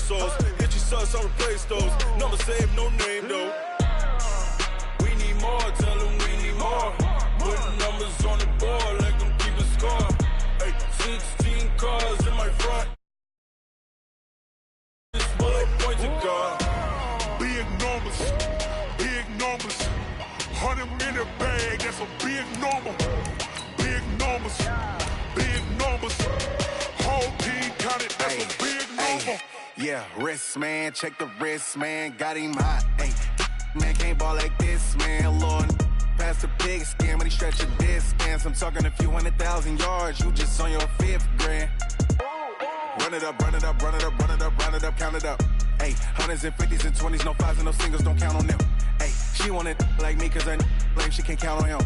pesos. Get your sus, I'll replace those. Number save, no name though. We need more, tell them we need more. Putting numbers on the board, let them keep a score. Hey, 16 cars in my front. This bullet point to God. Big numbers, big numbers. 100-minute bag, that's a big number. Big numbers, big numbers. Whole team counted, that's a big number. Yeah, wrist, man, check the wrist, man. Got him hot, ayy. Man, can't ball like this, man. Lord, past the pig skin, when he stretch a distance. I'm talking a few 100,000 yards, you just on your 5th grand. Run it up, run it up, run it up, run it up, run it up, count it up. Ayy, 100s and 50s and 20s, no 5s and no singles, don't count on them. Ayy, she want it like me, cause her blame, she can't count on him.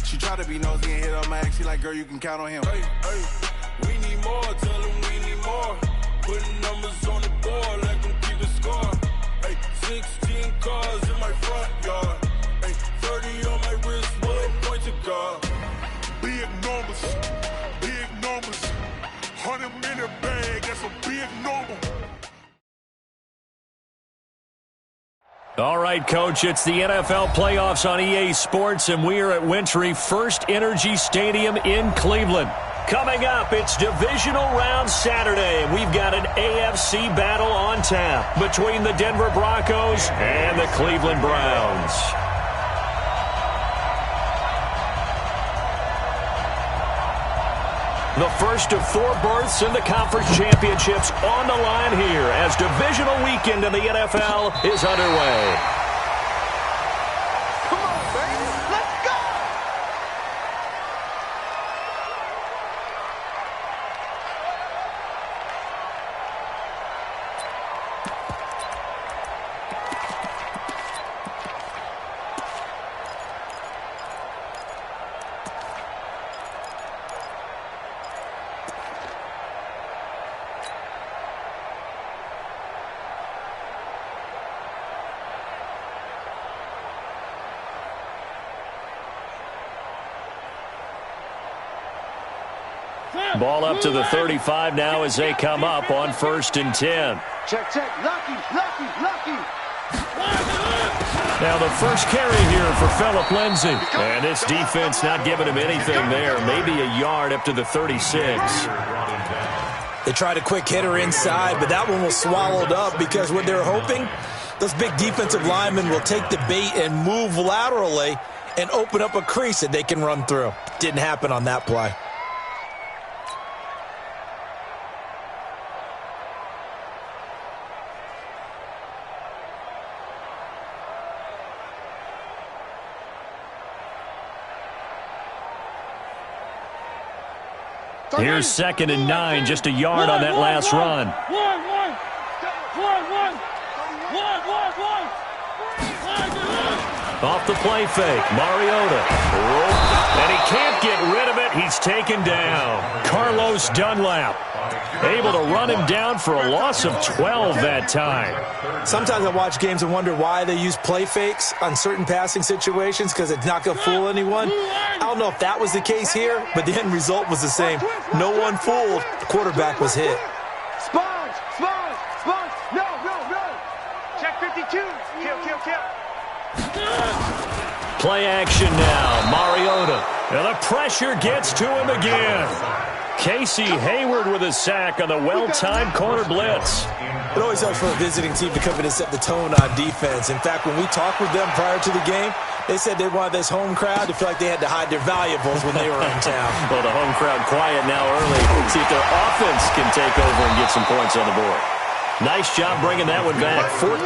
She try to be nosy and hit up my ex, she like, girl, you can count on him. Hey, hey, we need more, tell them we need more. Putting numbers on the board, let them keep a score. Hey, 16 cars in my front yard. Hey, 30 on my wrist, bullet point to God. Big numbers, big numbers. 100-minute bag, that's a big number. All right, Coach, it's the NFL playoffs on EA Sports, and we are at Wintry First Energy Stadium in Cleveland. Coming up, it's Divisional Round Saturday, and we've got an AFC battle on tap between the Denver Broncos and the Cleveland Browns. The first of 4 berths in the conference championships on the line here as divisional weekend in the NFL is underway. Come on, baby. Let's go! Ball up to the 35 now as they come up on 1st and 10. Check, check. Lucky, lucky, lucky. Now the first carry here for Phillip Lindsay. And this defense not giving him anything there. Maybe a yard up to the 36. They tried a quick hitter inside, but that one was swallowed up because what they're hoping, those big defensive linemen will take the bait and move laterally and open up a crease that they can run through. Didn't happen on that play. Here's 2nd and 9, just a yard on that last run. Off the play fake, Mariota. And he can't get rid of it. He's taken down. Carlos Dunlap able to run him down for a loss of 12 that time. Sometimes I watch games and wonder why they use play fakes on certain passing situations because it's not going to fool anyone. I don't know if that was the case here, but the end result was the same. No one fooled. The quarterback was hit. Sponge, sponge, sponge. No, no, no. Check 52. Kill, kill, kill. Play action now. Mariota. And the pressure gets to him again. Casey Hayward with a sack on the well-timed corner blitz. It always helps for a visiting team to come in and set the tone on defense. In fact, when we talked with them prior to the game, they said they wanted this home crowd to feel like they had to hide their valuables when they were in town. Well, the home crowd quiet now early. See if their offense can take over and get some points on the board. Nice job bringing that one back. 14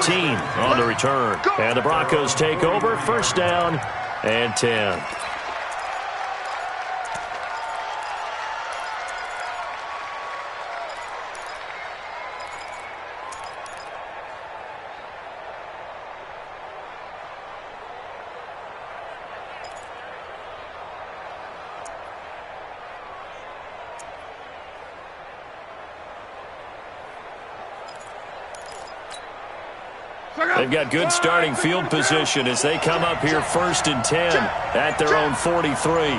on the return. And the Broncos take over. 1st down and 10. They've got good starting field position as they come up here 1st and 10 at their own 43.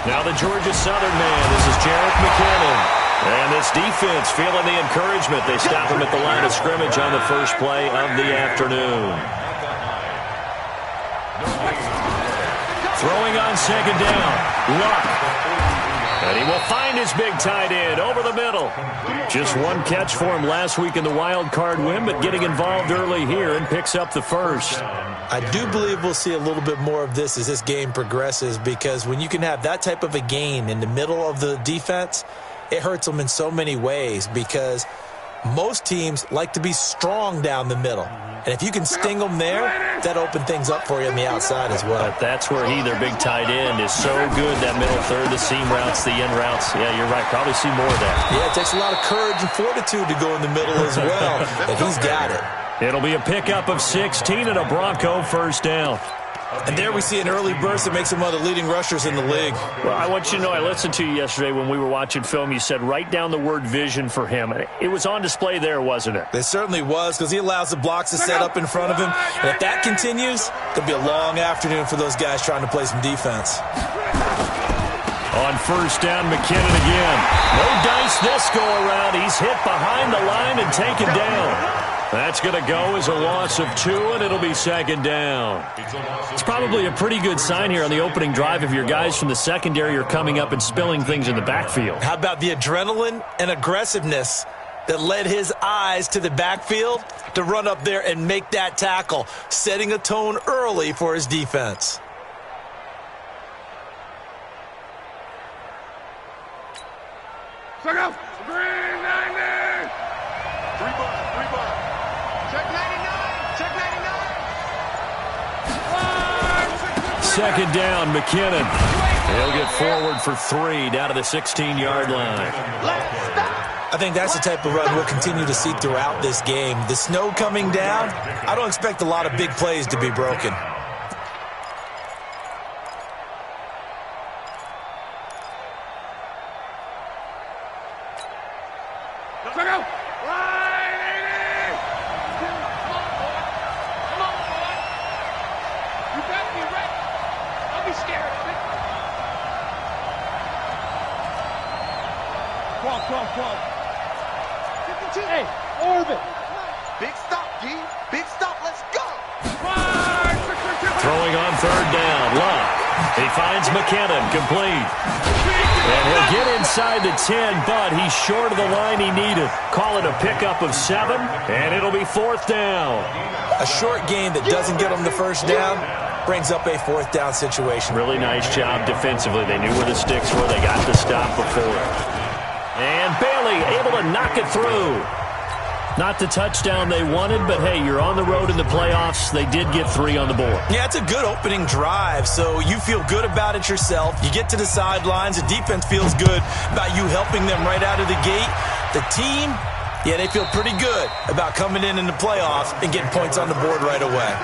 Now the Georgia Southern man. This is Jarrett McKinnon. And this defense feeling the encouragement. They stop him at the line of scrimmage on the first play of the afternoon. Throwing on second down. Luck. And he will find his big tight end over the middle. Just one catch for him last week in the wild card win, but getting involved early here and picks up the first. I do believe we'll see a little bit more of this as this game progresses, because when you can have that type of a gain in the middle of the defense, it hurts them in so many ways, because most teams like to be strong down the middle. And if you can sting them there, that opens things up for you on the outside as well. But that's where their big tight end, is so good, that middle third, the seam routes, the in routes. Yeah, you're right. Probably see more of that. Yeah, it takes a lot of courage and fortitude to go in the middle as well, and he's got it. It'll be a pickup of 16 and a Bronco first down. And there we see an early burst that makes him one of the leading rushers in the league. Well, I want you to know, I listened to you yesterday when we were watching film. You said write down the word vision for him. It was on display there, wasn't it? It certainly was, because he allows the blocks to set up in front of him. And if that continues, there'll be a long afternoon for those guys trying to play some defense. On first down, McKinnon again. No dice this go around. He's hit behind the line and taken down. That's going to go as a loss of 2, and it'll be second down. It's probably a pretty good sign here on the opening drive if your guys from the secondary are coming up and spilling things in the backfield. How about the adrenaline and aggressiveness that led his eyes to the backfield to run up there and make that tackle, setting a tone early for his defense. Check out. Green 90. 3 bar. Check 99. Check 99. Second down, McKinnon. He'll get forward for 3 down to the 16-yard line. I think that's the type of run we'll continue to see throughout this game. The snow coming down, I don't expect a lot of big plays to be broken. Hey, orbit. Big stop, G. Big stop. Let's go. Throwing on third down. Luck. He finds McKinnon. Complete. And he'll get inside the 10, but he's short of the line he needed. Call it a pickup of 7, and it'll be fourth down. A short gain that doesn't get him the first down brings up a fourth down situation. Really nice job defensively. They knew where the sticks were. They got the stop before. And Bailey able to knock it through. Not the touchdown they wanted, but hey, you're on the road in the playoffs. They did get 3 on the board. Yeah, it's a good opening drive, so you feel good about it yourself. You get to the sidelines. The defense feels good about you helping them right out of the gate. The team, yeah, they feel pretty good about coming in the playoffs and getting points on the board right away.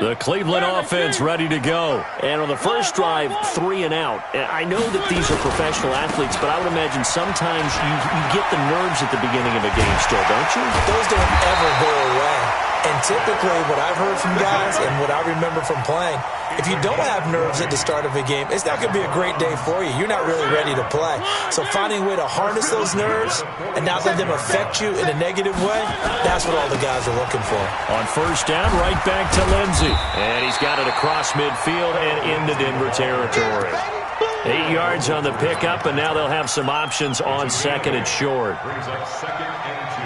The Cleveland offense ready to go. And on the first drive, 3 and out. And I know that these are professional athletes, but I would imagine sometimes you get the nerves at the beginning of a game still, don't you? Those don't ever go away. And typically what I've heard from guys and what I remember from playing, if you don't have nerves at the start of a game, it's not going to be a great day for you. You're not really ready to play. So finding a way to harness those nerves and not let them affect you in a negative way, that's what all the guys are looking for. On first down, right back to Lindsey. And he's got it across midfield and into Denver territory. 8 yards on the pickup, and now they'll have some options on second and short. Brings up 2nd and 2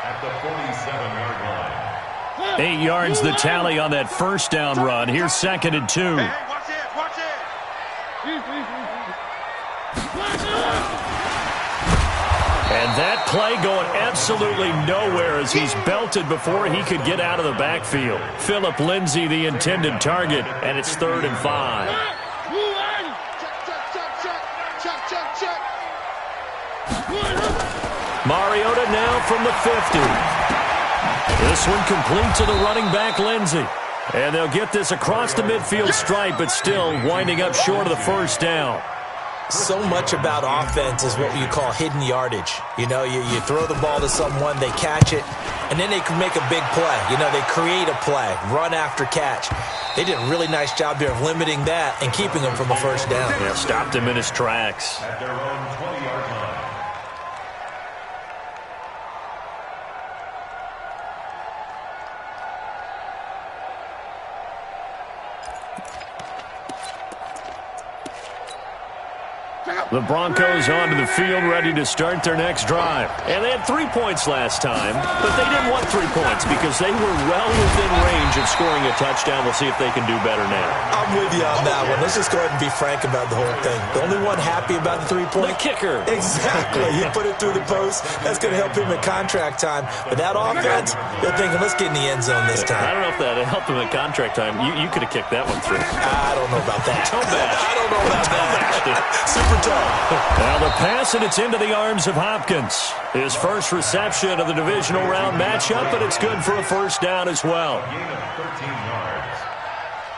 at the 47-yard line. 8 yards the tally on that first down run. Here's 2nd and 2. Hey, watch it. Watch it. And that play going absolutely nowhere as he's belted before he could get out of the backfield. Philip Lindsay, the intended target, and it's 3rd and 5. Check. Mariota now from the 50. This one complete to the running back, Lindsay. And they'll get this across the midfield stripe, but still winding up short of the first down. So much about offense is what you call hidden yardage. You know, you throw the ball to someone, they catch it, and then they can make a big play. You know, they create a play, run after catch. They did a really nice job there of limiting that and keeping him from a first down. Yeah, stopped him in his tracks. At their own 20-yard line. The Broncos onto the field, ready to start their next drive. And they had 3 points last time, but they didn't want 3 points because they were well within range of scoring a touchdown. We'll see if they can do better now. I'm with you on that one. Let's just go ahead and be frank about the whole thing. The only one happy about the 3-point? The kicker. Exactly. He put it through the post. That's going to help him at contract time. But that offense, they're thinking, let's get in the end zone this time. I don't know if that helped him at contract time. You could have kicked that one through. I don't know about that. I don't know about that. Super tough. Now the pass, and it's into the arms of Hopkins. His first reception of the divisional round matchup, but it's good for a first down as well. Gain of 13 yards.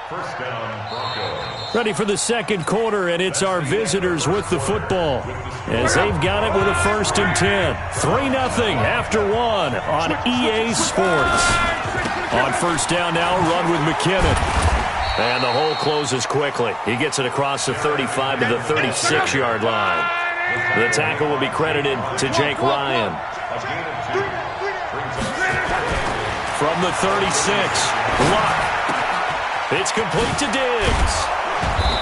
First down, Broncos. Ready for the second quarter, and it's our visitors with the football as they've got it with a 1st and 10. 3-0 after 1 on EA Sports. On first down now, run with McKinnon. And the hole closes quickly. He gets it across the 35 to the 36-yard line. The tackle will be credited to Jake Ryan. From the 36, Luck. It's complete to Diggs.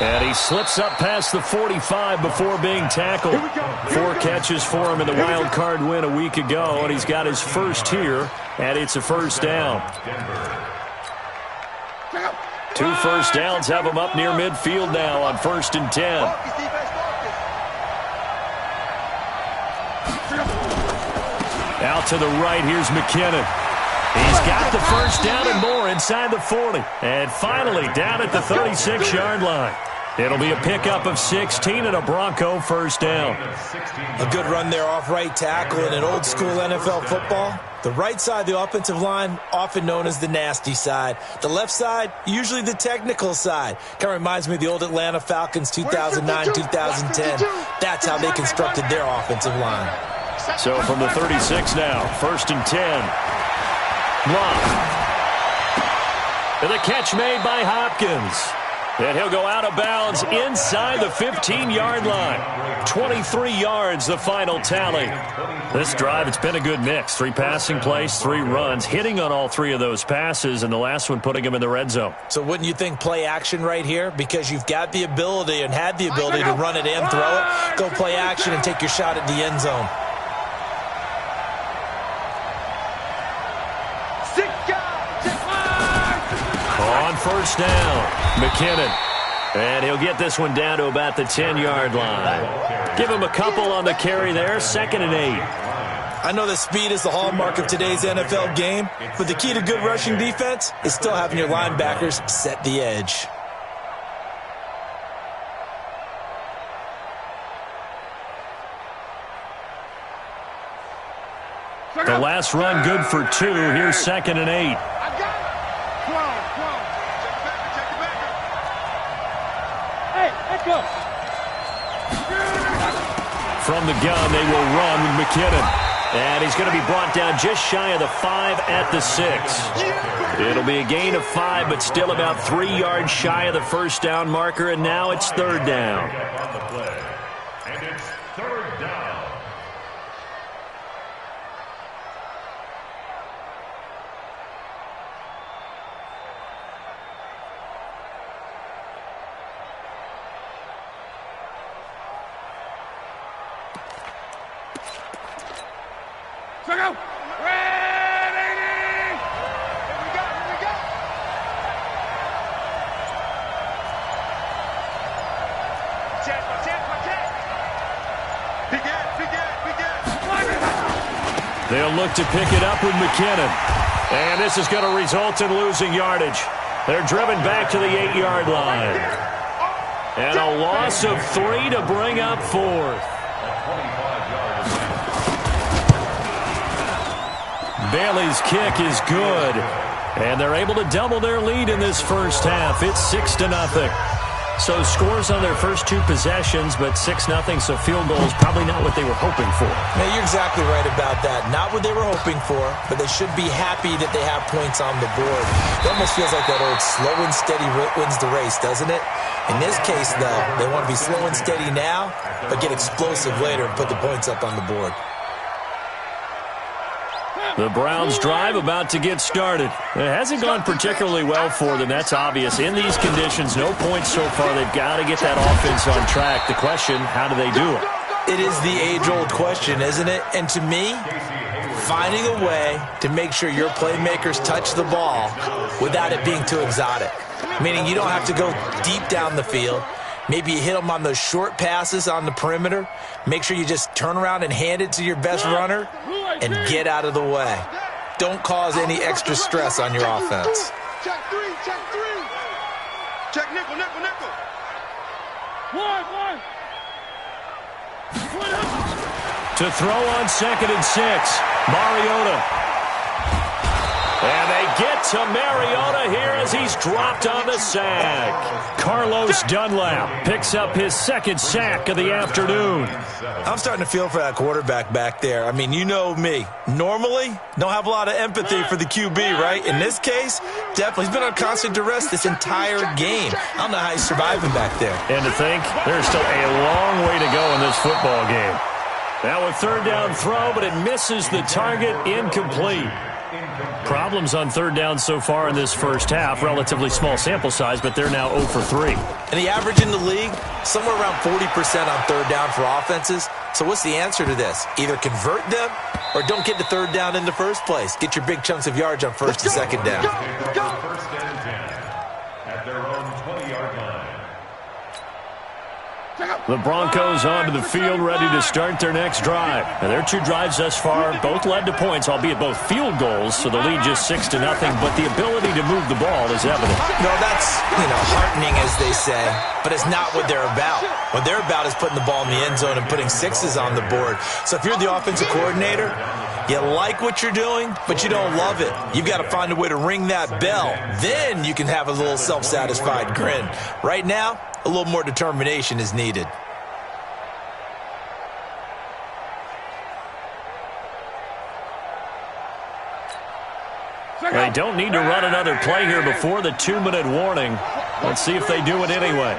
And he slips up past the 45 before being tackled. 4 catches for him in the wild card win a week ago, and he's got his first here, and it's a first down. 2 first downs have him up near midfield now on 1st and 10. Out to the right, here's McKinnon. He's got the first down and more inside the 40. And finally down at the 36-yard line. It'll be a pickup of 16 and a Bronco first down. A good run there off right tackle in an old school NFL football. The right side of the offensive line, often known as the nasty side. The left side, usually the technical side. Kind of reminds me of the old Atlanta Falcons 2009, 2010. That's how they constructed their offensive line. So from the 36 now, 1st and 10. Long. And the catch made by Hopkins. And he'll go out of bounds inside the 15-yard line. 23 yards, the final tally. This drive, it's been a good mix. 3 passing plays, 3 runs, hitting on all 3 of those passes, and the last one putting him in the red zone. So wouldn't you think play action right here? Because you've got the ability and had the ability to run it and throw it. Go play action and take your shot at the end zone. On first down, McKinnon. And he'll get this one down to about the 10-yard line. Give him a couple on the carry there, 2nd and 8. I know that speed is the hallmark of today's NFL game, but the key to good rushing defense is still having your linebackers set the edge. The last run good for 2. Here's 2nd and 8. From the gun, they will run with McKinnon. And he's going to be brought down just shy of the 5 at the 6. It'll be a gain of 5, but still about 3 yards shy of the first down marker, and now it's 3rd down. And it's 3rd down. Check out. Ready. Here we go. Protect. They'll look to pick it up with McKinnon. And this is going to result in losing yardage. They're driven back to the 8-yard line. And a loss of 3 to bring up 4th. Bailey's kick is good. And they're able to double their lead in this first half. It's 6-0. So scores on their first 2 possessions, but 6-0, so field goals probably not what they were hoping for. Now, you're exactly right about that. Not what they were hoping for, but they should be happy that they have points on the board. It almost feels like that old slow and steady wins the race, doesn't it? In this case, though, they want to be slow and steady now, but get explosive later and put the points up on the board. The Browns' drive about to get started. It hasn't gone particularly well for them. That's obvious. In these conditions, no points so far. They've got to get that offense on track. The question, how do they do it? It is the age-old question, isn't it? And to me, finding a way to make sure your playmakers touch the ball without it being too exotic. Meaning you don't have to go deep down the field. Maybe you hit them on those short passes on the perimeter. Make sure you just turn around and hand it to your best runner and get out of the way. Don't cause any extra stress on your offense. Check 3, check 3. Check nickel, nickel, nickel. One. To throw on 2nd and 6, Mariota. And they get to Mariota here as he's dropped on the sack. Carlos Dunlap picks up his 2nd sack of the afternoon. I'm starting to feel for that quarterback back there. I mean, you know me. Normally, don't have a lot of empathy for the QB, right? In this case, definitely. He's been on constant duress this entire game. I don't know how he's surviving back there. And to think, there's still a long way to go in this football game. Now a 3rd down throw, but it misses the target, incomplete. Problems on 3rd down so far in this first half. Relatively small sample size, but they're now 0 for 3. And the average in the league, somewhere around 40% on 3rd down for offenses. So what's the answer to this? Either convert them or don't get the 3rd down in the first place. Get your big chunks of yards on 1st and 2nd down. First and 10 at their own 20-yard line. The Broncos onto the field, ready to start their next drive. Now, their 2 drives thus far both led to points, albeit both field goals, so the lead just 6-0, but the ability to move the ball is evident. No, that's, heartening, as they say, but it's not what they're about. What they're about is putting the ball in the end zone and putting 6s on the board. So if you're the offensive coordinator, you like what you're doing, but you don't love it. You've got to find a way to ring that bell. Then you can have a little self-satisfied grin. Right now, a little more determination is needed. They don't need to run another play here before the 2-minute warning. Let's see if they do it anyway.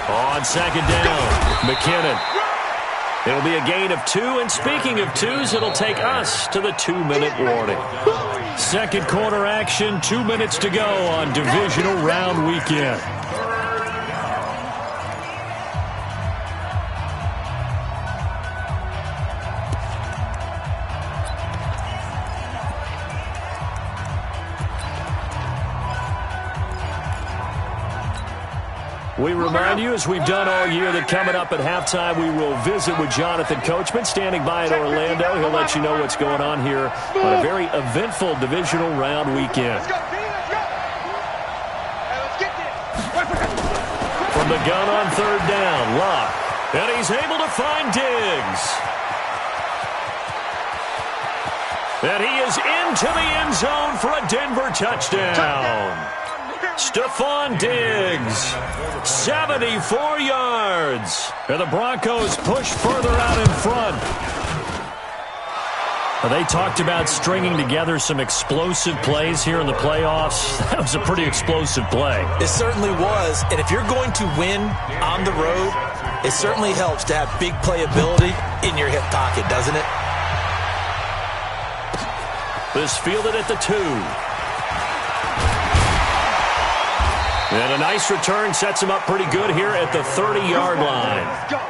On 2nd down, McKinnon. It'll be a gain of 2, and speaking of 2s, it'll take us to the 2-minute warning. 2nd quarter action, 2 minutes to go on divisional round weekend. We remind you, as we've done all year, that coming up at halftime, we will visit with Jonathan Coachman, standing by in Orlando. He'll let you know what's going on here on a very eventful divisional round weekend. From the gun on 3rd down, Locke. And he's able to find Diggs. And he is into the end zone for a Denver touchdown. Stephon Diggs, 74 yards. And the Broncos push further out in front. They talked about stringing together some explosive plays here in the playoffs. That was a pretty explosive play. It certainly was. And if you're going to win on the road, it certainly helps to have big playability in your hip pocket, doesn't it? This fielded at the 2. And a nice return sets him up pretty good here at the 30-yard line. Let's go.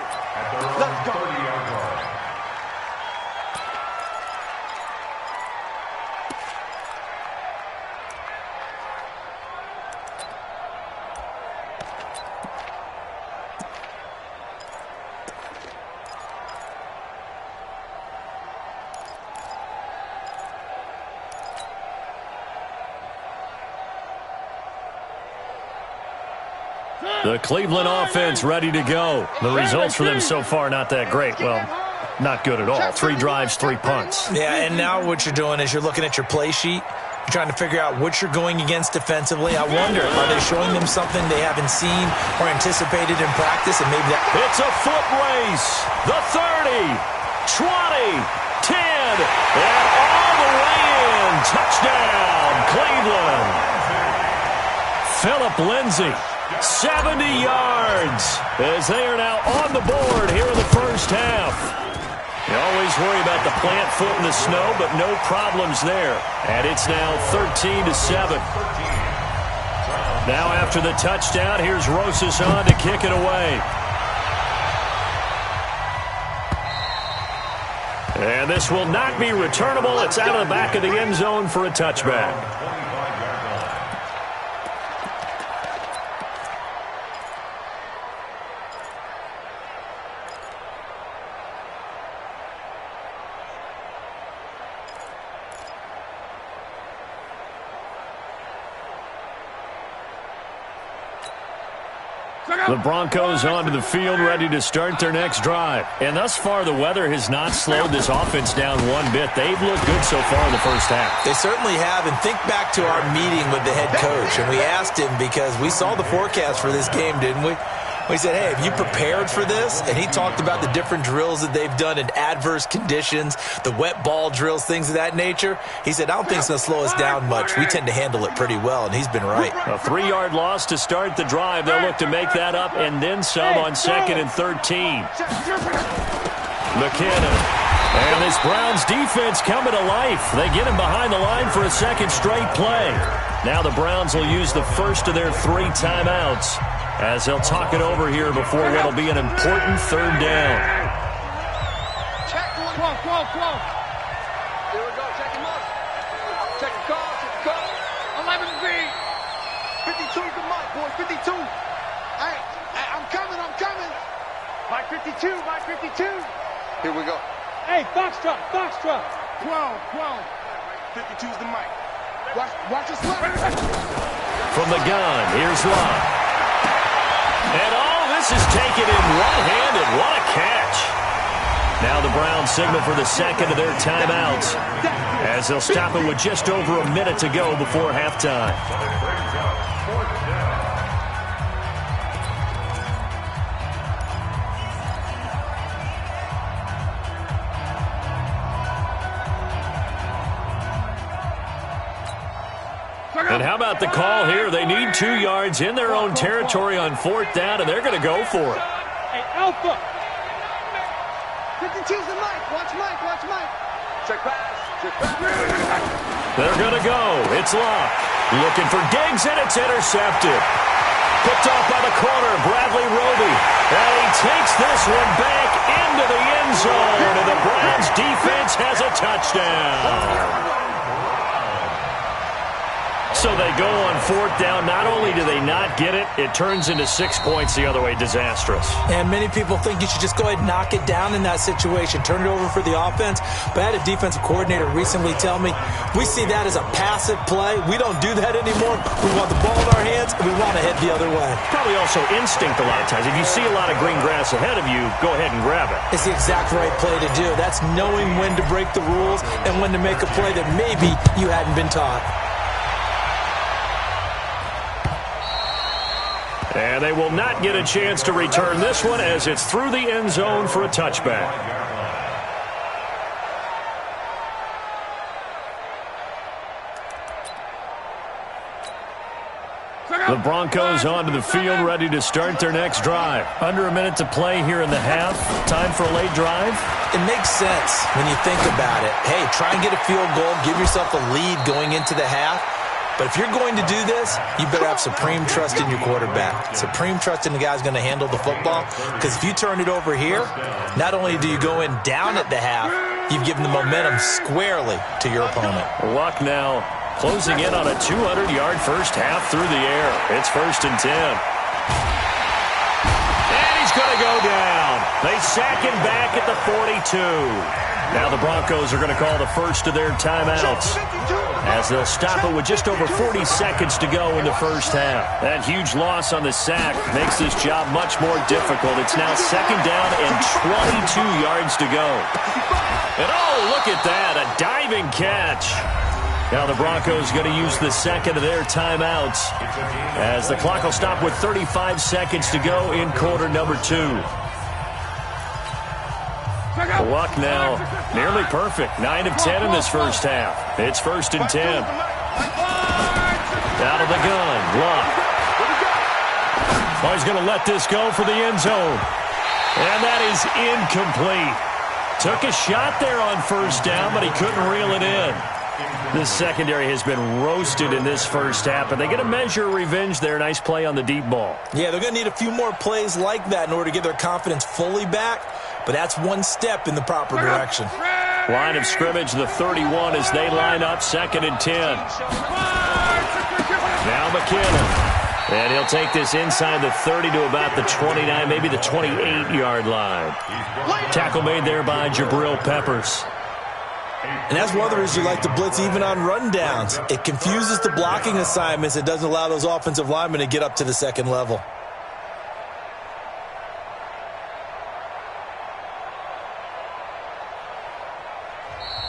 The Cleveland offense ready to go. The results for them so far not that great. Well, not good at all. 3 drives, 3 punts. Yeah, and now what you're doing is you're looking at your play sheet, You're trying to figure out what you're going against defensively. I wonder, are they showing them something they haven't seen or anticipated in practice? And maybe that... It's a foot race. The 30, 20, 10, and all the way in. Touchdown, Cleveland. Philip Lindsay, 70 yards, as they are now on the board here in the first half. You always worry about the plant foot in the snow, but no problems there. And it's now 13-7. Now after the touchdown, here's Rosas on to kick it away. And this will not be returnable. It's out of the back of the end zone for a touchback. The Broncos onto the field, ready to start their next drive. And thus far, the weather has not slowed this offense down one bit. They've looked good so far in the first half. They certainly have. And think back to our meeting with the head coach. And we asked him, because we saw the forecast for this game, didn't we? We said, hey, have you prepared for this? And he talked about the different drills that they've done in adverse conditions, the wet ball drills, things of that nature. He said, I don't think it's going to slow us down much. We tend to handle it pretty well, and he's been right. A 3-yard loss to start the drive. They'll look to make that up and then some on 2nd and 13. McKinnon. And this Browns defense coming to life. They get him behind the line for a second straight play. Now the Browns will use the first of their 3 timeouts, as they'll talk it over here before what'll be an important 3rd down. Check, 12. Here we go, check him up. Check the call. 11B. 52 is the mark, boys, 52. Hey, I'm coming. Mike 52. Here we go. Hey, Foxtrot. 12. 52's the mic. Watch us run. From the gun, here's Love. And all this is taken in one-handed. What a catch. Now the Browns signal for the second of their timeouts, as they'll stop it with just over a minute to go before halftime. And how about the call here? They need 2 yards in their own territory on 4th down, and they're going to go for it. Hey, Alpha. 52's the mic. Watch Mike. Check pass. They're going to go. It's Locke. Looking for Diggs, and it's intercepted. Picked off by the corner, Bradley Roby. And he takes this one back into the end zone, and the Browns defense has a touchdown. So they go on 4th down. Not only do they not get it, it turns into 6 points the other way. Disastrous. And many people think you should just go ahead and knock it down in that situation. Turn it over for the offense. But I had a defensive coordinator recently tell me, we see that as a passive play. We don't do that anymore. We want the ball in our hands, and we want to head the other way. Probably also instinct a lot of times. If you see a lot of green grass ahead of you, go ahead and grab it. It's the exact right play to do. That's knowing when to break the rules and when to make a play that maybe you hadn't been taught. And they will not get a chance to return this one, as it's through the end zone for a touchback. The Broncos onto the field, ready to start their next drive. Under a minute to play here in the half. Time for a late drive. It makes sense when you think about it. Hey, try and get a field goal. Give yourself a lead going into the half. But if you're going to do this, you better have supreme trust in your quarterback. Supreme trust in the guy's going to handle the football. Because if you turn it over here, not only do you go in down at the half, you've given the momentum squarely to your opponent. Luck now closing in on a 200-yard first half through the air. It's 1st and 10. And he's going to go down. They sack him back at the 42. Now the Broncos are going to call the first of their timeouts, as they'll stop it with just over 40 seconds to go in the first half. That huge loss on the sack makes this job much more difficult. It's now 2nd down and 22 yards to go. And oh, look at that, a diving catch. Now the Broncos going to use the second of their timeouts as the clock will stop with 35 seconds to go in quarter number 2. Luck now nearly perfect. 9 of 10 in this first half. It's 1st and 10. Out of the gun. Luck. Oh, he's going to let this go for the end zone. And that is incomplete. Took a shot there on first down, but he couldn't reel it in. This secondary has been roasted in this first half, and they get a measure of revenge there. Nice play on the deep ball. Yeah, they're going to need a few more plays like that in order to get their confidence fully back, but that's one step in the proper direction. Line of scrimmage, the 31 as they line up, 2nd and 10. Now McKinnon. And he'll take this inside the 30 to about the 29, maybe the 28-yard line. Tackle made there by Jabril Peppers. And that's one of the reasons you like to blitz even on rundowns. It confuses the blocking assignments. It doesn't allow those offensive linemen to get up to the second level.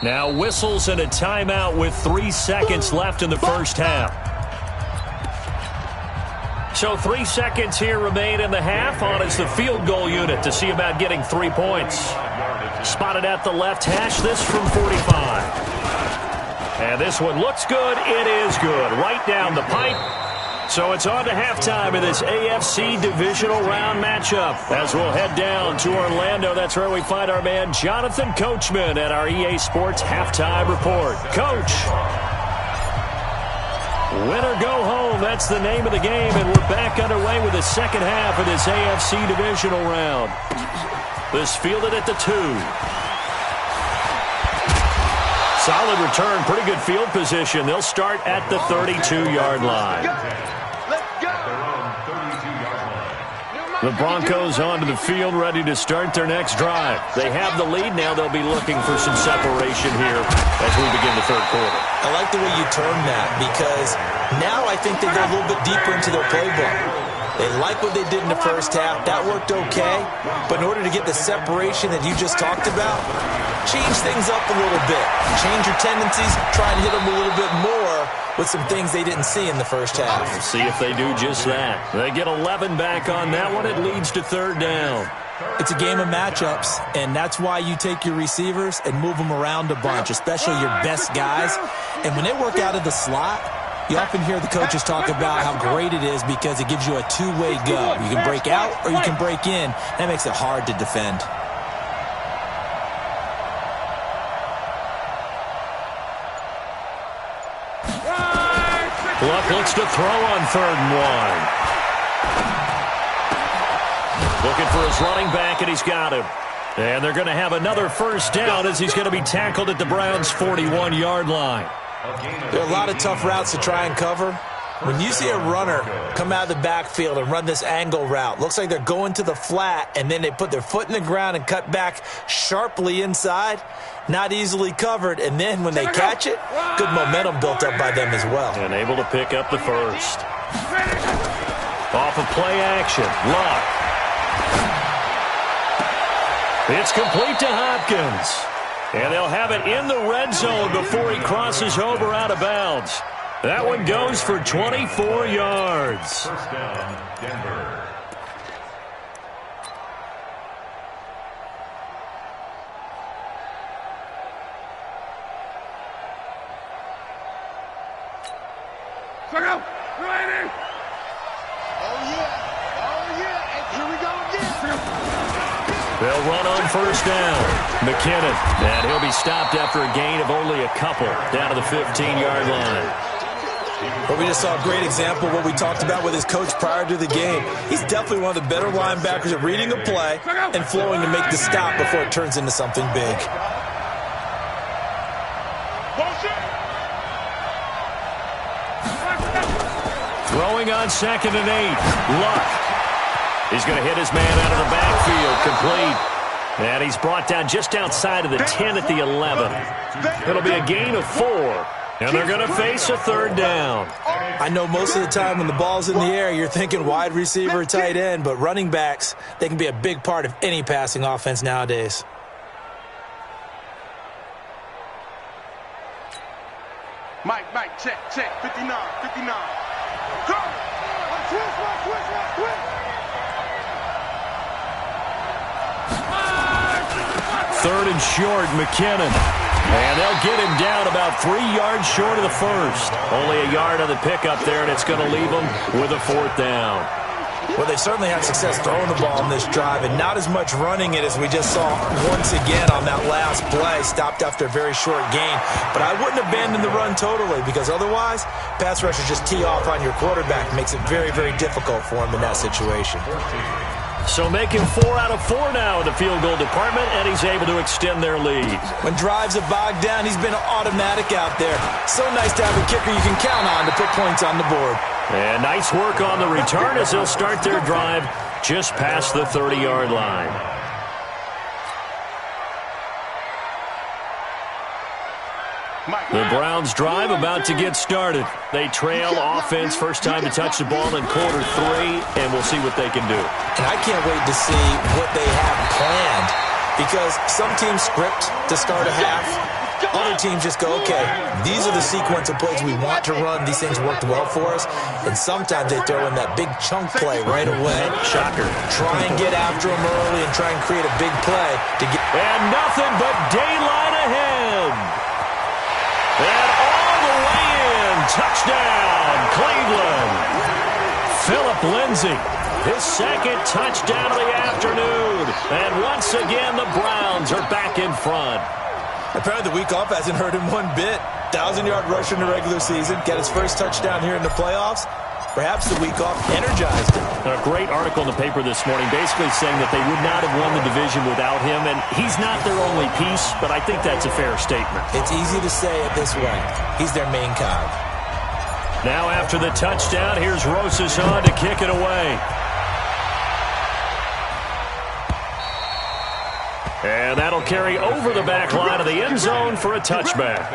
Now whistles and a timeout with 3 seconds left in the first half. So 3 seconds here remain in the half. On is the field goal unit to see about getting 3 points. Spotted at the left hash, this from 45. And this one looks good. It is good. Right down the pipe. So it's on to halftime in this AFC divisional round matchup. As we'll head down to Orlando, that's where we find our man Jonathan Coachman at our EA Sports Halftime Report. Coach. Win or go home, that's the name of the game, and we're back underway with the second half of this AFC divisional round. This fielded at the 2. Solid return, pretty good field position. They'll start at the 32-yard line. The Broncos onto the field, ready to start their next drive. They have the lead now. They'll be looking for some separation here as we begin the third quarter. I like the way you term that because now I think they go a little bit deeper into their playbook. They like what they did in the first half. That worked okay. But in order to get the separation that you just talked about, change things up a little bit. Change your tendencies. Try and hit them a little bit more with some things they didn't see in the first half. We'll see if they do just that. They get 11 back on that one. It leads to 3rd down. It's a game of matchups, and that's why you take your receivers and move them around a bunch, especially your best guys. And when they work out of the slot, you often hear the coaches talk about how great it is because it gives you a two-way go. You can break out or you can break in. That makes it hard to defend. Luck looks to throw on 3rd and 1. Looking for his running back, and he's got him. And they're going to have another first down as he's going to be tackled at the Browns' 41-yard line. There are a lot of tough routes to try and cover. When you see a runner come out of the backfield and run this angle route, looks like they're going to the flat, and then they put their foot in the ground and cut back sharply inside. Not easily covered, and then when they catch it, good momentum built up by them as well. And able to pick up the first. Off of play action, Luck. It's complete to Hopkins. And they'll have it in the red zone before he crosses over out of bounds. That one goes for 24 yards. First down, Denver. Check out. Ready. Oh, yeah. And here we go again. They'll run on first down. McKinnon. And he'll be stopped after a gain of only a couple down to the 15-yard line. But we just saw a great example of what we talked about with his coach prior to the game. He's definitely one of the better linebackers at reading a play and flowing to make the stop before it turns into something big. Throwing on 2nd and 8. Luck. He's going to hit his man out of the backfield. Complete. And he's brought down just outside of the 10 at the 11. It'll be a gain of 4. And they're going to face a 3rd down. I know most of the time when the ball's in the air, you're thinking wide receiver, tight end, but running backs, they can be a big part of any passing offense nowadays. Mike. Mike, check, 59, 59. Come! Switch. Third and short, McKinnon. And they'll get him down about 3 yards short of the first. Only a yard on the pickup there, and it's going to leave them with a fourth down. Well, they certainly had success throwing the ball in this drive, and not as much running it as we just saw once again on that last play. Stopped after a very short gain. But I wouldn't abandon the run totally, because otherwise, pass rushers just tee off on your quarterback. Makes it very, very difficult for him in that situation. So making 4 out of 4 now in the field goal department, and he's able to extend their lead. When drives have bogged down, he's been automatic out there. So nice to have a kicker you can count on to put points on the board. And nice work on the return as they'll start their drive just past the 30-yard line. The Browns drive about to get started. They trail offense, first time to touch the ball in quarter 3, and we'll see what they can do. And I can't wait to see what they have planned, because some teams script to start a half. Other teams just go, okay, these are the sequence of plays we want to run. These things worked well for us. And sometimes they throw in that big chunk play right away. Shocker. Try and get after them early and try and create a big play to get. And nothing but daylight ahead. And all the way in. Touchdown, Cleveland. Philip Lindsay, his second touchdown of the afternoon. And once again, the Browns are back in front. Apparently the week off hasn't hurt him one bit. 1,000-yard rusher in the regular season. Got his first touchdown here in the playoffs. Perhaps the week off energized him. A great article in the paper this morning basically saying that they would not have won the division without him, and he's not their only piece, but I think that's a fair statement. It's easy to say it this way. He's their main cog. Now after the touchdown, here's Rosas on to kick it away. And that'll carry over the back line of the end zone for a touchback.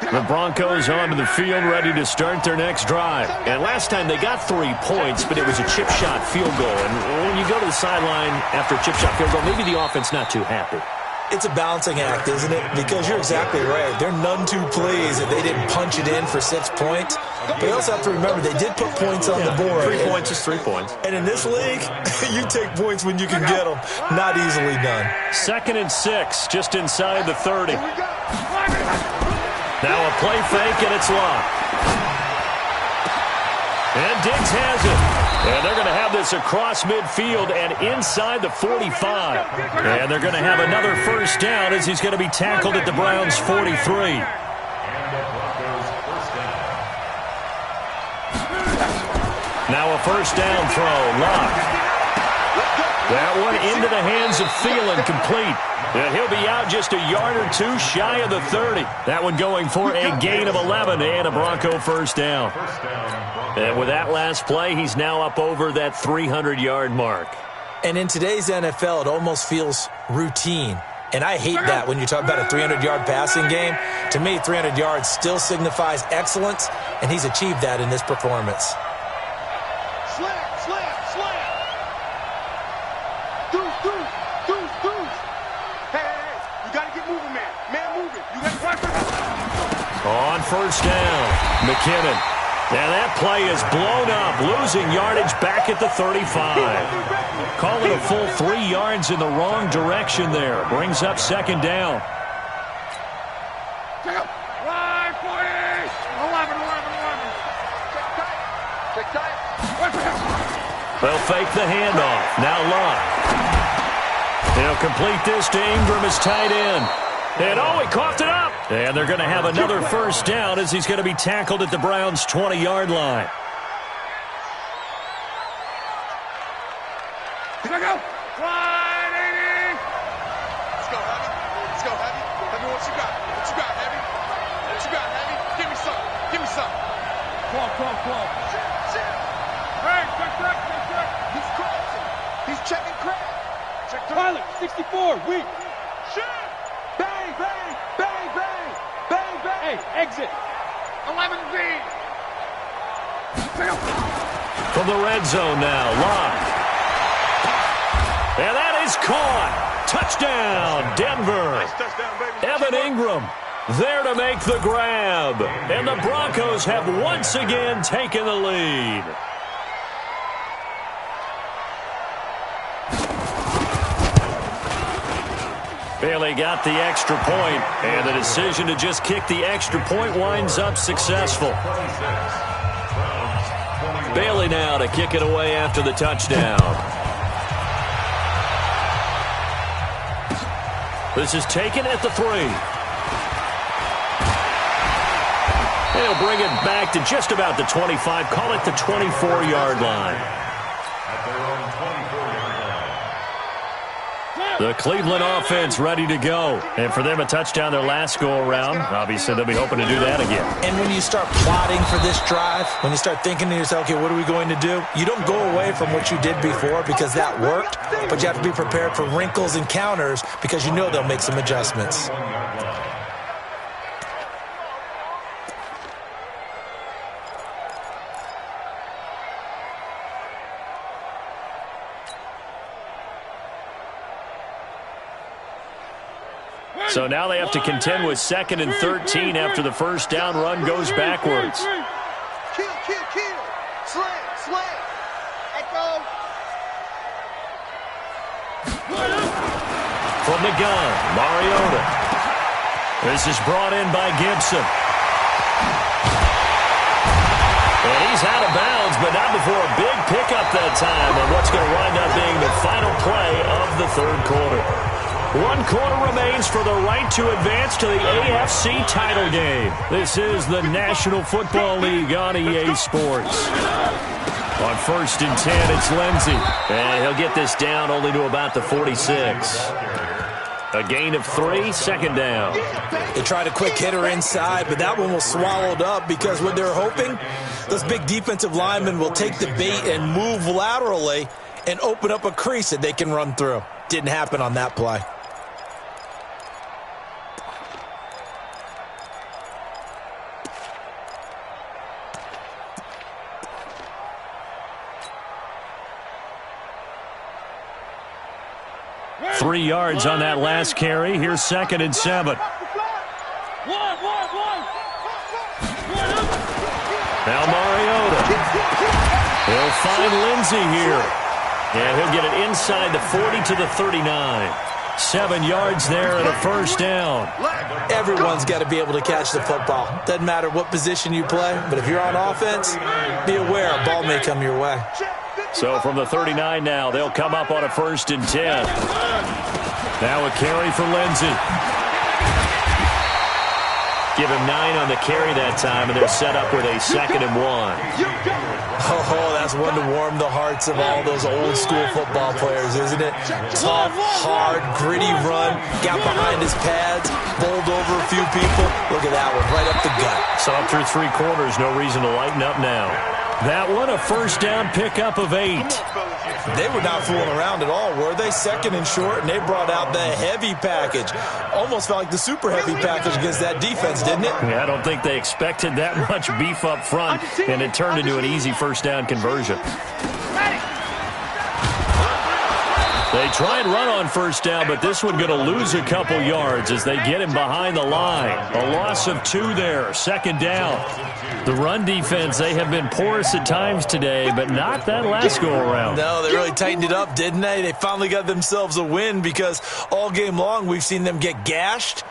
The Broncos onto the field, ready to start their next drive. And last time they got 3 points, but it was a chip shot field goal. And when you go to the sideline after a chip shot field goal, maybe the offense not too happy. It's a balancing act, isn't it? Because you're exactly right. They're none too pleased that they didn't punch it in for 6 points. But you also have to remember they did put points on the board. 3 points is 3 points. And in this league, you take points when you can get them. Not easily done. 2nd and 6, just inside the 30. Now a play fake, and it's locked. And Diggs has it. And they're going to have this across midfield and inside the 45. And they're going to have another first down as he's going to be tackled at the Browns' 43. Now a first down throw, locked. That one into the hands of Thielen, complete. And he'll be out just a yard or 2 shy of the 30. That one going for a gain of 11 and a Bronco first down. And with that last play, he's now up over that 300-yard mark. And in today's NFL, it almost feels routine. And I hate that when you talk about a 300-yard passing game. To me, 300 yards still signifies excellence, and he's achieved that in this performance. Slam. Deuce. Hey. You got to get moving, man. Man moving. You got to run for it. On first down, McKinnon. And that play is blown up, losing yardage back at the 35. Call it a full 3 yards in the wrong direction there. Brings up 2nd down. Line 40. 11. Check tight. They'll fake the handoff. Now Locke. They'll complete this to Ingram as tight end. And he coughed it up. And they're going to have another first down as he's going to be tackled at the Browns' 20-yard line. Here we go. Line 80. Let's go, Heavy. Heavy, what you got? Heavy? What you got, Heavy? Give me some. Come on. Shit. Hey, check. He's crossing. He's checking crack. Check Pilot, 64, weak. Shit. Bang. Hey, exit. 11B. From the red zone now, Locke. And that He's caught. Touchdown, Denver. Nice touchdown, baby. Evan Ingram there to make the grab. And the Broncos have once again taken the lead. Bailey got the extra point, and the decision to just kick the extra point winds up successful. Bailey now to kick it away after the touchdown. This is taken at the 3. They'll bring it back to just about the 25. Call it the 24-yard line. At their own 24-yard line. The Cleveland offense ready to go. And for them, a touchdown their last go-around. Obviously, they'll be hoping to do that again. And when you start plotting for this drive, when you start thinking to yourself, okay, what are we going to do? You don't go away from what you did before because that worked, but you have to be prepared for wrinkles and counters because you know they'll make some adjustments. So now they have to contend with 2nd and 13 after the first down run goes backwards. Kill. Slam. Echo. From the gun, Mariota. This is brought in by Gibson. And he's out of bounds, but not before a big pickup that time on what's going to wind up being the final play of the third quarter. 1 quarter remains for the right to advance to the AFC title game. This is the National Football League on EA Sports. On 1st and 10, it's Lindsey. And he'll get this down only to about the 46. A gain of 3, 2nd down. They tried a quick hitter inside, but that one was swallowed up because what they're hoping, those big defensive linemen will take the bait and move laterally and open up a crease that they can run through. Didn't happen on that play. Three yards on that last carry. Here's 2nd and 7. Now Mariota. He'll find Lindsey here. And he'll get it inside the 40 to the 39. 7 yards there and a first down. Everyone's got to be able to catch the football. Doesn't matter what position you play, but if you're on offense, be aware a ball may come your way. So from the 39 now, they'll come up on a 1st and 10. Now a carry for Lindsey. Give him 9 on the carry that time, and they're set up with a 2nd and 1. Oh, that's one to warm the hearts of all those old school football players, isn't it? Tough, hard, gritty run, got behind his pads, bowled over a few people. Look at that one, right up the gut. So up through 3 quarters, no reason to lighten up now. That one, a first down pickup of 8. They were not fooling around at all, were they? 2nd and short, and they brought out the heavy package. Almost felt like the super heavy package against that defense, didn't it? Yeah, I don't think they expected that much beef up front, and it turned into an easy first down conversion. They try and run on first down, but this one going to lose a couple yards as they get him behind the line. A loss of 2 there, 2nd down. The run defense, they have been porous at times today, but not that last go-around. No, they really tightened it up, didn't they? They finally got themselves a win because all game long we've seen them get gashed.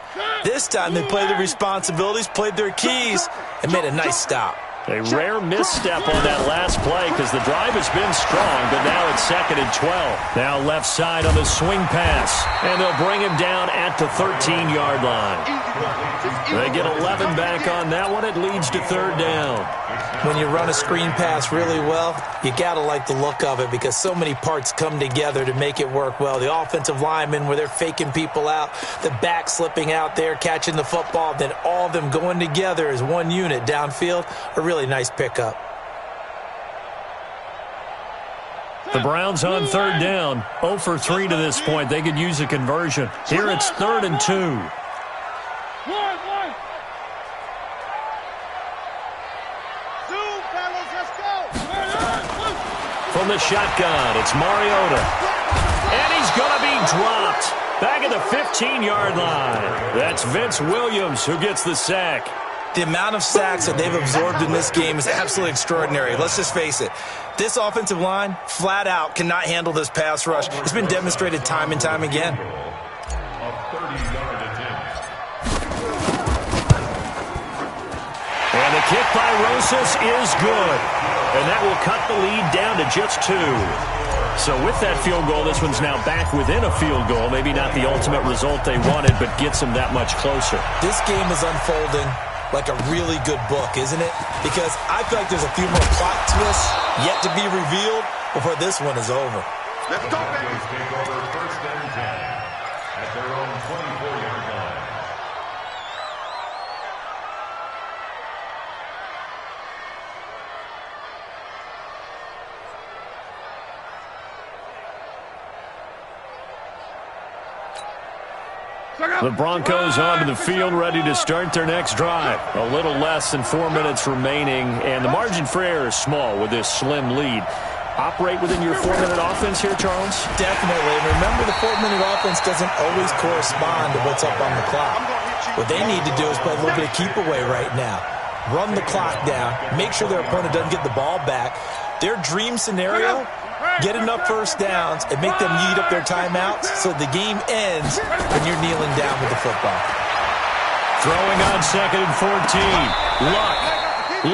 This time they played their responsibilities, played their keys, and made a nice stop. A rare misstep on that last play because the drive has been strong, but now it's 2nd and 12. Now left side on the swing pass, and they'll bring him down at the 13-yard line. They get 11 back on that one. It leads to 3rd down. When you run a screen pass really well, you got to like the look of it because so many parts come together to make it work well. The offensive linemen, where they're faking people out, the back slipping out there, catching the football, then all of them going together as one unit downfield, a really nice pickup. The Browns on 3rd down, 0 for 3 to this point. They could use a conversion. Here it's 3rd and 2. From the shotgun, it's Mariota. And he's going to be dropped back at the 15-yard line. That's Vince Williams who gets the sack. The amount of sacks that they've absorbed in this game is absolutely extraordinary. Let's just face it. This offensive line, flat out, cannot handle this pass rush. It's been demonstrated time and time again. And the kick by Rosas is good. And that will cut the lead down to just 2. So with that field goal, this one's now back within a field goal. Maybe not the ultimate result they wanted, but gets them that much closer. This game is unfolding like a really good book, isn't it? Because I feel like there's a few more plot twists yet to be revealed before this one is over. Let's go, baby. Take over first and 10 at their own 24-yard line. The Broncos onto the field, ready to start their next drive. A little less than 4 minutes remaining, and the margin for error is small with this slim lead. Operate within your 4-minute offense here, Charles? Definitely. And remember, the 4-minute offense doesn't always correspond to what's up on the clock. What they need to do is play a little bit of keep away right now. Run the clock down. Make sure their opponent doesn't get the ball back. Their dream scenario, get enough first downs and make them eat up their timeouts so the game ends when you're kneeling down with the football. Throwing on 2nd and 14. Luck.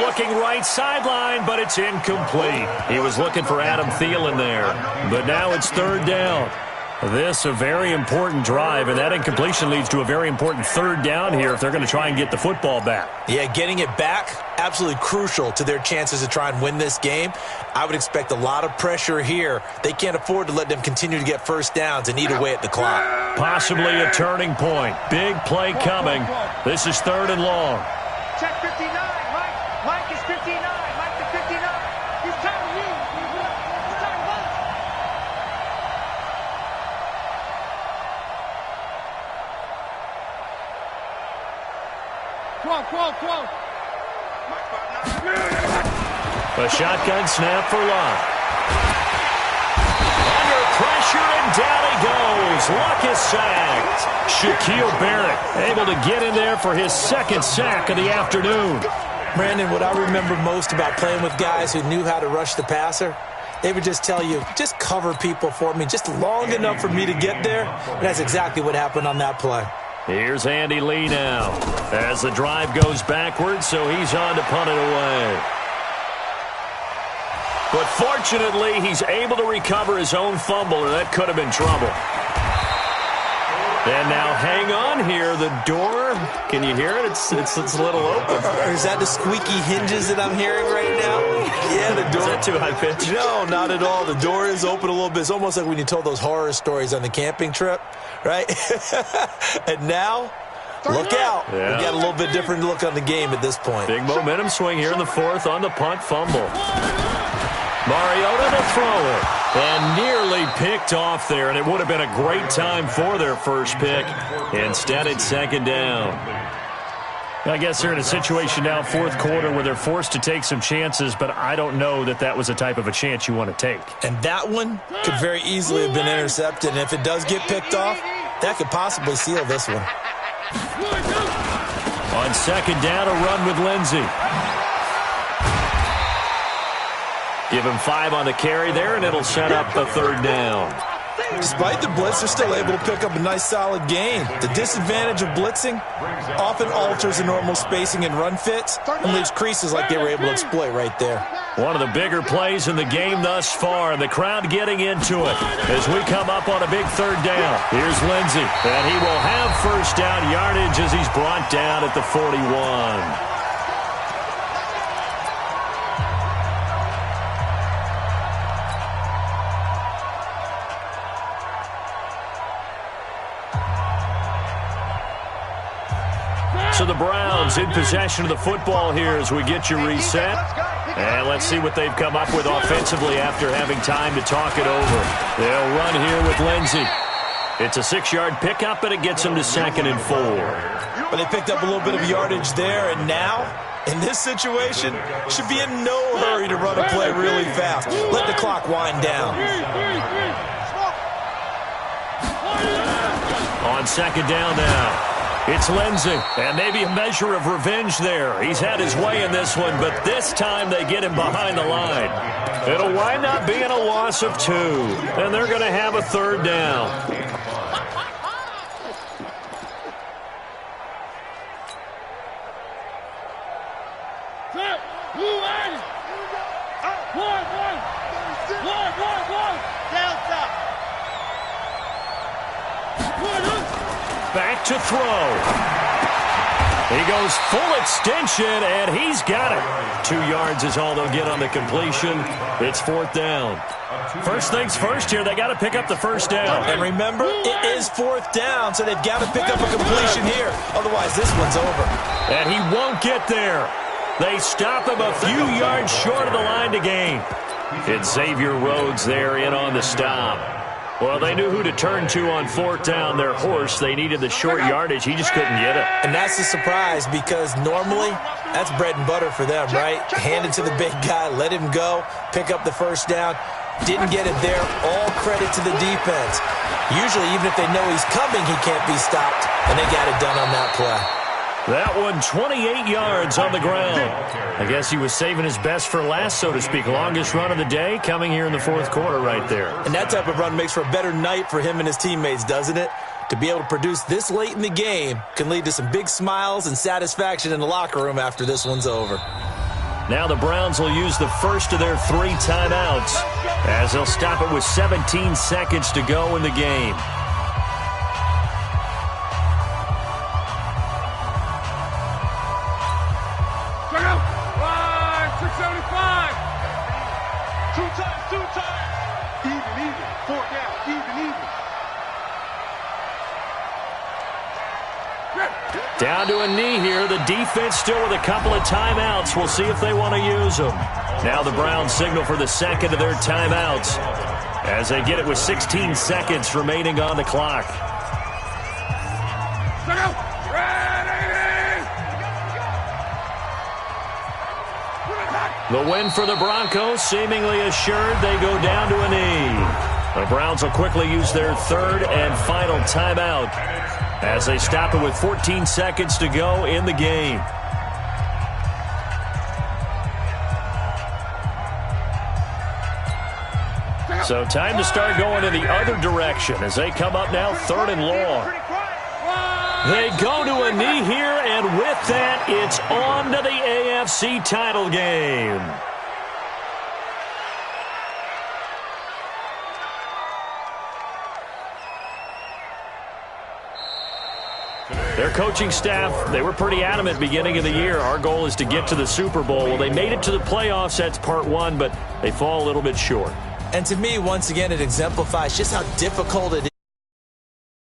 Looking right sideline, but it's incomplete. He was looking for Adam Thielen there. But now it's 3rd down. This a very important drive, and that incompletion leads to a very important 3rd down here if they're going to try and get the football back. Yeah, getting it back, absolutely crucial to their chances to try and win this game. I would expect a lot of pressure here. They can't afford to let them continue to get first downs and eat away at the clock. Possibly a turning point. Big play coming. This is 3rd and long. Check 59, Mike. Mike is 59. Mike to 59. He's counting you. He's counting Mike. Quo. A shotgun snap for Luck. Under pressure, and down he goes. Luck is sacked. Shaquille Barrett able to get in there for his 2nd sack of the afternoon. Brandon, what I remember most about playing with guys who knew how to rush the passer, they would just tell you, just cover people for me, just long enough for me to get there. And that's exactly what happened on that play. Here's Andy Lee now as the drive goes backwards, so he's on to punt it away. But fortunately, he's able to recover his own fumble, or that could have been trouble. And now hang on here. The door, can you hear it? It's a little open. Is that the squeaky hinges that I'm hearing right now? Yeah, the door. Is that too high pitch? No, not at all. The door is open a little bit. It's almost like when you told those horror stories on the camping trip, right? And now, look out. Yeah. We got a little bit different look on the game at this point. Big momentum swing here in the 4th on the punt fumble. Mariota to throw it. And nearly picked off there, and it would have been a great time for their first pick. Instead, it's 2nd down. I guess they're in a situation now, 4th quarter, where they're forced to take some chances, but I don't know that that was the type of a chance you want to take. And that one could very easily have been intercepted, and if it does get picked off, that could possibly seal this one. On 2nd down, a run with Lindsey. Give him 5 on the carry there, and it'll set up the 3rd down. Despite the blitz, they're still able to pick up a nice, solid gain. The disadvantage of blitzing often alters the normal spacing and run fits and leaves creases like they were able to exploit right there. One of the bigger plays in the game thus far, and the crowd getting into it as we come up on a big 3rd down. Here's Lindsey, and he will have first down yardage as he's brought down at the 41. So the Browns in possession of the football here as we get you reset. And let's see what they've come up with offensively after having time to talk it over. They'll run here with Lindsey. It's a 6-yard pickup, and it gets them to 2nd and 4. But they picked up a little bit of yardage there, and now, in this situation, should be in no hurry to run a play really fast. Let the clock wind down. On second down now. It's Lindsey, and maybe a measure of revenge there. He's had his way in this one, but this time they get him behind the line. It'll wind up being a loss of 2, and they're going to have a third down. Back to throw. He goes full extension, and he's got it. 2 yards is all they'll get on the completion. It's 4th down. First things first here, they got to pick up the first down. And remember, it is 4th down, so they've got to pick up a completion here. Otherwise, this one's over. And he won't get there. They stop him a few yards short of the line to gain. It's Xavier Rhodes there in on the stop. Well, they knew who to turn to on 4th down. Their horse, they needed the short yardage. He just couldn't get it. And that's the surprise, because normally that's bread and butter for them, right? Hand it to the big guy, let him go, pick up the first down. Didn't get it there. All credit to the defense. Usually, even if they know he's coming, he can't be stopped. And they got it done on that play. That one, 28 yards on the ground. I guess he was saving his best for last, so to speak. Longest run of the day coming here in the 4th quarter right there. And that type of run makes for a better night for him and his teammates, doesn't it? To be able to produce this late in the game can lead to some big smiles and satisfaction in the locker room after this one's over. Now the Browns will use the first of their 3 timeouts as they'll stop it with 17 seconds to go in the game. Down to a knee here. The defense still with a couple of timeouts. We'll see if they want to use them. Now the Browns signal for the second of their timeouts as they get it with 16 seconds remaining on the clock. The win for the Broncos seemingly assured. They go down to a knee. The Browns will quickly use their 3rd and final timeout as they stop it with 14 seconds to go in the game. So time to start going in the other direction as they come up now 3rd and long. They go to a knee here, and with that, it's on to the AFC title game. Their coaching staff, they were pretty adamant beginning of the year. Our goal is to get to the Super Bowl. Well, they made it to the playoffs. That's part 1, but they fall a little bit short. And to me, once again, it exemplifies just how difficult it is.